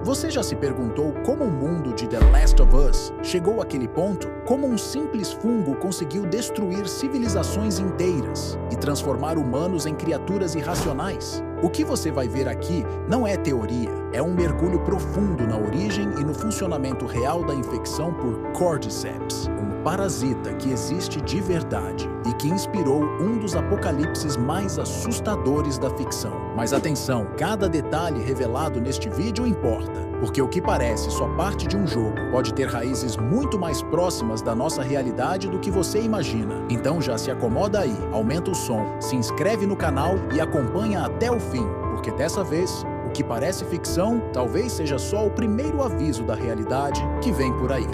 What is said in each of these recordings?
Você já se perguntou como o mundo de The Last of Us chegou àquele ponto? Como um simples fungo conseguiu destruir civilizações inteiras e transformar humanos em criaturas irracionais? O que você vai ver aqui não é teoria, é um mergulho profundo na origem e no funcionamento real da infecção por Cordyceps, um parasita que existe de verdade e que inspirou um dos apocalipses mais assustadores da ficção. Mas atenção, cada detalhe revelado neste vídeo importa, porque o que parece só parte de um jogo pode ter raízes muito mais próximas da nossa realidade do que você imagina. Então já se acomoda aí, aumenta o som, se inscreve no canal e acompanha até o fim, porque dessa vez, o que parece ficção talvez seja só o primeiro aviso da realidade que vem por aí.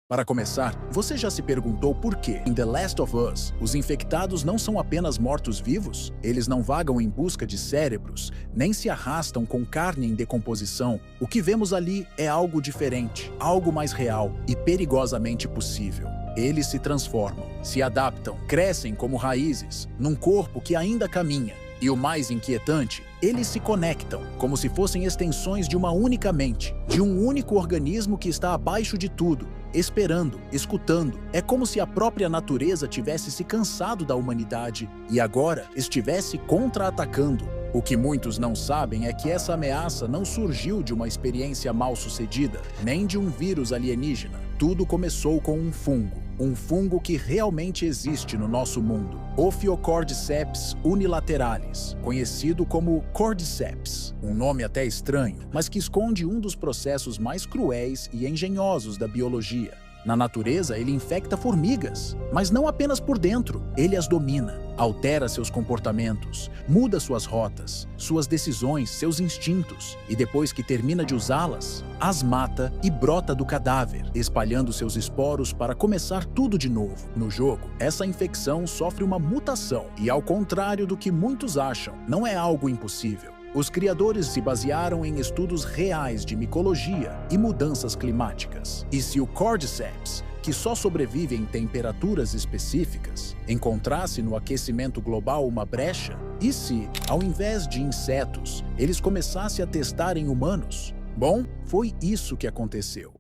Para começar, você já se perguntou por que, em The Last of Us, os infectados não são apenas mortos-vivos? Eles não vagam em busca de cérebros, nem se arrastam com carne em decomposição. O que vemos ali é algo diferente, algo mais real e perigosamente possível. Eles se transformam, se adaptam, crescem como raízes, num corpo que ainda caminha. E o mais inquietante, eles se conectam, como se fossem extensões de uma única mente, de um único organismo que está abaixo de tudo, esperando, escutando. É como se a própria natureza tivesse se cansado da humanidade e agora estivesse contra-atacando. O que muitos não sabem é que essa ameaça não surgiu de uma experiência mal-sucedida, nem de um vírus alienígena. Tudo começou com um fungo que realmente existe no nosso mundo, Ophiocordyceps unilateralis, conhecido como Cordyceps, um nome até estranho, mas que esconde um dos processos mais cruéis e engenhosos da biologia. Na natureza, ele infecta formigas, mas não apenas por dentro, ele as domina, altera seus comportamentos, muda suas rotas, suas decisões, seus instintos, e depois que termina de usá-las, as mata e brota do cadáver, espalhando seus esporos para começar tudo de novo. No jogo, essa infecção sofre uma mutação, e ao contrário do que muitos acham, não é algo impossível. Os criadores se basearam em estudos reais de micologia e mudanças climáticas. E se o Cordyceps, que só sobrevive em temperaturas específicas, encontrasse no aquecimento global uma brecha? E se, ao invés de insetos, eles começassem a testar em humanos? Bom, foi isso que aconteceu.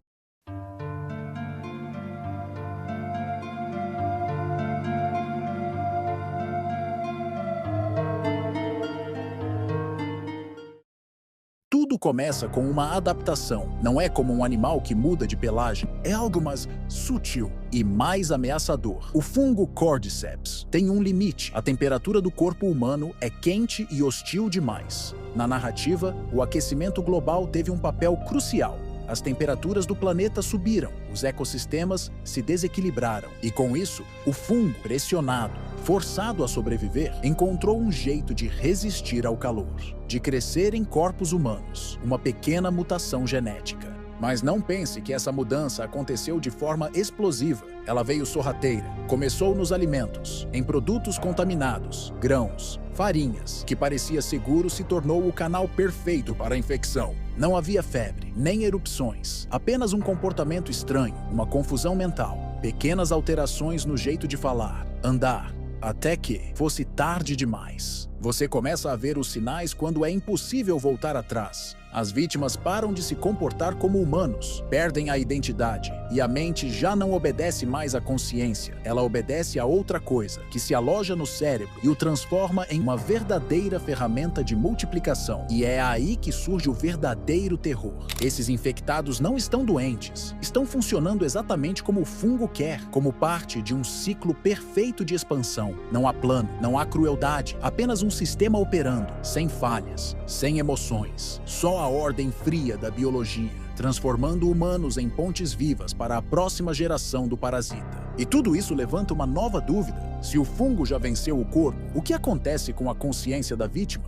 Tudo começa com uma adaptação. Não é como um animal que muda de pelagem. É algo mais sutil e mais ameaçador. O fungo Cordyceps tem um limite. A temperatura do corpo humano é quente e hostil demais. Na narrativa, o aquecimento global teve um papel crucial. As temperaturas do planeta subiram, os ecossistemas se desequilibraram e, com isso, o fungo, pressionado, forçado a sobreviver, encontrou um jeito de resistir ao calor, de crescer em corpos humanos, uma pequena mutação genética. Mas não pense que essa mudança aconteceu de forma explosiva. Ela veio sorrateira. Começou nos alimentos, em produtos contaminados, grãos, farinhas. Que parecia seguro se tornou o canal perfeito para a infecção. Não havia febre, nem erupções. Apenas um comportamento estranho, uma confusão mental. Pequenas alterações no jeito de falar, andar, até que fosse tarde demais. Você começa a ver os sinais quando é impossível voltar atrás. As vítimas param de se comportar como humanos, perdem a identidade, e a mente já não obedece mais à consciência. Ela obedece a outra coisa, que se aloja no cérebro e o transforma em uma verdadeira ferramenta de multiplicação. E é aí que surge o verdadeiro terror. Esses infectados não estão doentes, estão funcionando exatamente como o fungo quer, como parte de um ciclo perfeito de expansão. Não há plano, não há crueldade, apenas um sistema operando, sem falhas, sem emoções, só a ordem fria da biologia, transformando humanos em pontes vivas para a próxima geração do parasita. E tudo isso levanta uma nova dúvida. Se o fungo já venceu o corpo, o que acontece com a consciência da vítima?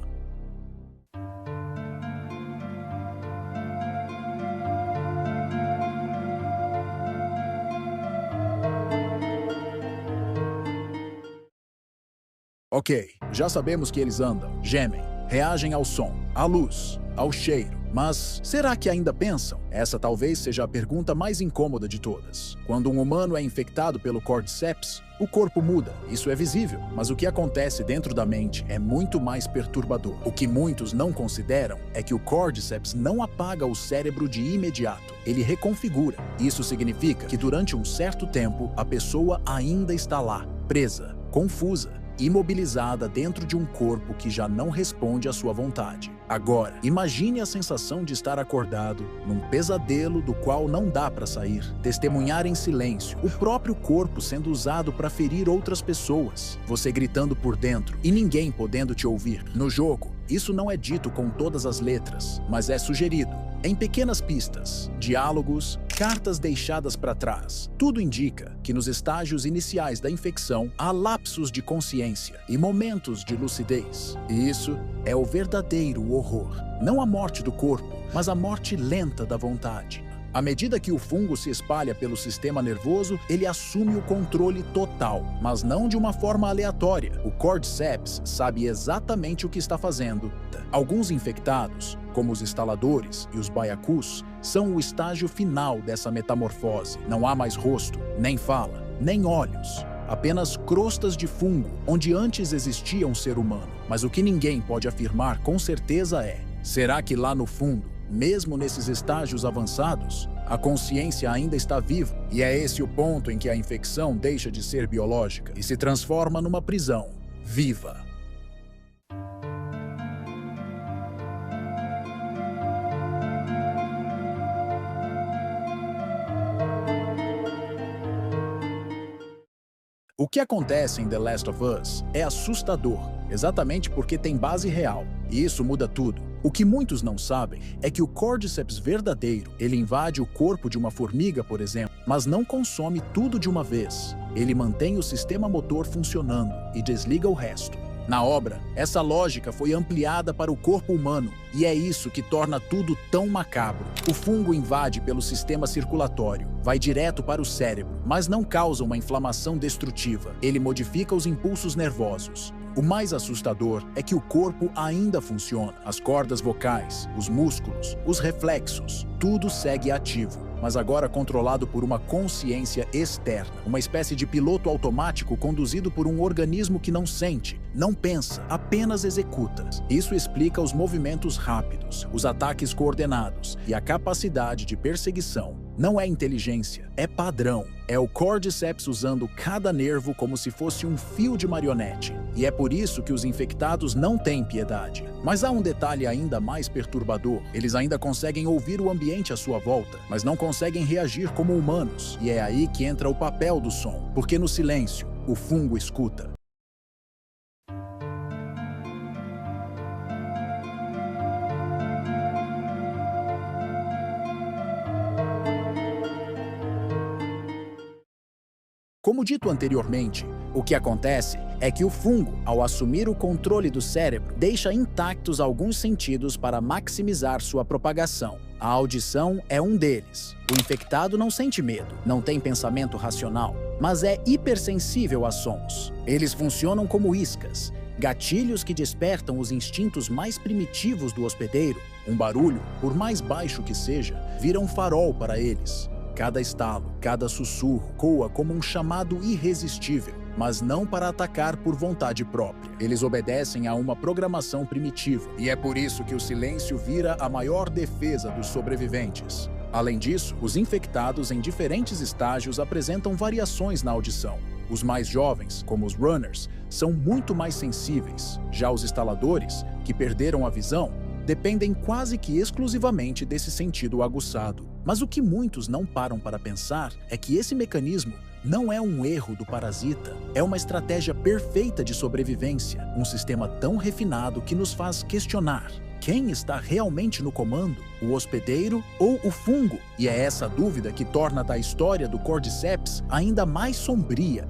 Ok, Já sabemos que eles andam, gemem, reagem ao som, à luz, ao cheiro. Mas será que ainda pensam? Essa talvez seja a pergunta mais incômoda de todas. Quando um humano é infectado pelo Cordyceps, o corpo muda, isso é visível, mas o que acontece dentro da mente é muito mais perturbador. O que muitos não consideram é que o Cordyceps não apaga o cérebro de imediato, ele reconfigura. Isso significa que durante um certo tempo, a pessoa ainda está lá, presa, confusa, imobilizada dentro de um corpo que já não responde à sua vontade. Agora, imagine a sensação de estar acordado num pesadelo do qual não dá para sair, testemunhar em silêncio, o próprio corpo sendo usado para ferir outras pessoas, você gritando por dentro e ninguém podendo te ouvir. No jogo, isso não é dito com todas as letras, mas é sugerido. Em pequenas pistas, diálogos, cartas deixadas para trás, tudo indica que nos estágios iniciais da infecção há lapsos de consciência e momentos de lucidez. E isso é o verdadeiro horror. Não a morte do corpo, mas a morte lenta da vontade. À medida que o fungo se espalha pelo sistema nervoso, ele assume o controle total, mas não de uma forma aleatória. O Cordyceps sabe exatamente o que está fazendo. Alguns infectados, como os instaladores e os baiacus, são o estágio final dessa metamorfose. Não há mais rosto, nem fala, nem olhos. Apenas crostas de fungo, onde antes existia um ser humano. Mas o que ninguém pode afirmar com certeza é: será que lá no fundo, mesmo nesses estágios avançados, a consciência ainda está viva? E é esse o ponto em que a infecção deixa de ser biológica e se transforma numa prisão viva. O que acontece em The Last of Us é assustador, exatamente porque tem base real, e isso muda tudo. O que muitos não sabem é que o Cordyceps verdadeiro, ele invade o corpo de uma formiga, por exemplo, mas não consome tudo de uma vez. Ele mantém o sistema motor funcionando e desliga o resto. Na obra, essa lógica foi ampliada para o corpo humano, e é isso que torna tudo tão macabro. O fungo invade pelo sistema circulatório, vai direto para o cérebro, mas não causa uma inflamação destrutiva. Ele modifica os impulsos nervosos. O mais assustador é que o corpo ainda funciona. As cordas vocais, os músculos, os reflexos, tudo segue ativo, mas agora controlado por uma consciência externa, uma espécie de piloto automático conduzido por um organismo que não sente, não pensa, apenas executa. Isso explica os movimentos rápidos, os ataques coordenados e a capacidade de perseguição. Não é inteligência, é padrão. É o Cordyceps usando cada nervo como se fosse um fio de marionete. E é por isso que os infectados não têm piedade. Mas há um detalhe ainda mais perturbador. Eles ainda conseguem ouvir o ambiente à sua volta, mas não conseguem reagir como humanos. E é aí que entra o papel do som, porque no silêncio, o fungo escuta. Como dito anteriormente, o que acontece é que o fungo, ao assumir o controle do cérebro, deixa intactos alguns sentidos para maximizar sua propagação. A audição é um deles. O infectado não sente medo, não tem pensamento racional, mas é hipersensível a sons. Eles funcionam como iscas, gatilhos que despertam os instintos mais primitivos do hospedeiro. Um barulho, por mais baixo que seja, vira um farol para eles. Cada estalo, cada sussurro coa como um chamado irresistível, mas não para atacar por vontade própria. Eles obedecem a uma programação primitiva, e é por isso que o silêncio vira a maior defesa dos sobreviventes. Além disso, os infectados em diferentes estágios apresentam variações na audição. Os mais jovens, como os runners, são muito mais sensíveis. Já os instaladores, que perderam a visão, dependem quase que exclusivamente desse sentido aguçado. Mas o que muitos não param para pensar é que esse mecanismo não é um erro do parasita, é uma estratégia perfeita de sobrevivência, um sistema tão refinado que nos faz questionar: quem está realmente no comando? O hospedeiro ou o fungo? E é essa dúvida que torna a história do Cordyceps ainda mais sombria.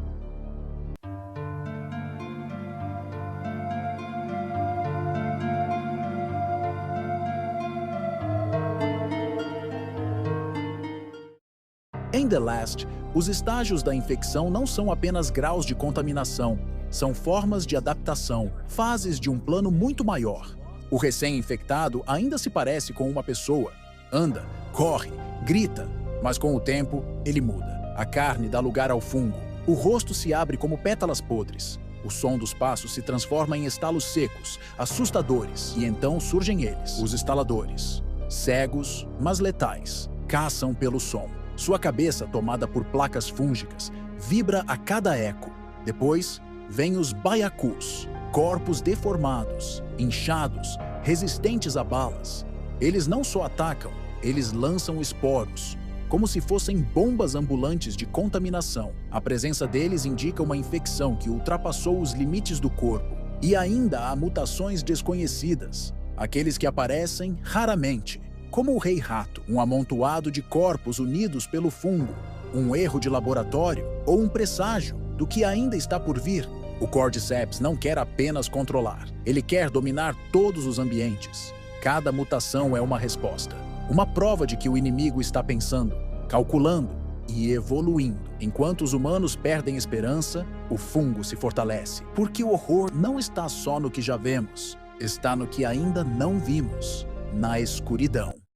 Em The Last, os estágios da infecção não são apenas graus de contaminação, são formas de adaptação, fases de um plano muito maior. O recém-infectado ainda se parece com uma pessoa. Anda, corre, grita, mas com o tempo ele muda. A carne dá lugar ao fungo. O rosto se abre como pétalas podres. O som dos passos se transforma em estalos secos, assustadores, e então surgem eles, os estaladores. Cegos, mas letais, caçam pelo som. Sua cabeça, tomada por placas fúngicas, vibra a cada eco. Depois, vêm os baiacus, corpos deformados, inchados, resistentes a balas. Eles não só atacam, eles lançam esporos, como se fossem bombas ambulantes de contaminação. A presença deles indica uma infecção que ultrapassou os limites do corpo. E ainda há mutações desconhecidas, aqueles que aparecem raramente, como o Rei Rato, um amontoado de corpos unidos pelo fungo, um erro de laboratório ou um presságio do que ainda está por vir. O Cordyceps não quer apenas controlar, ele quer dominar todos os ambientes. Cada mutação é uma resposta, uma prova de que o inimigo está pensando, calculando e evoluindo. Enquanto os humanos perdem esperança, o fungo se fortalece. Porque o horror não está só no que já vemos, está no que ainda não vimos, na escuridão.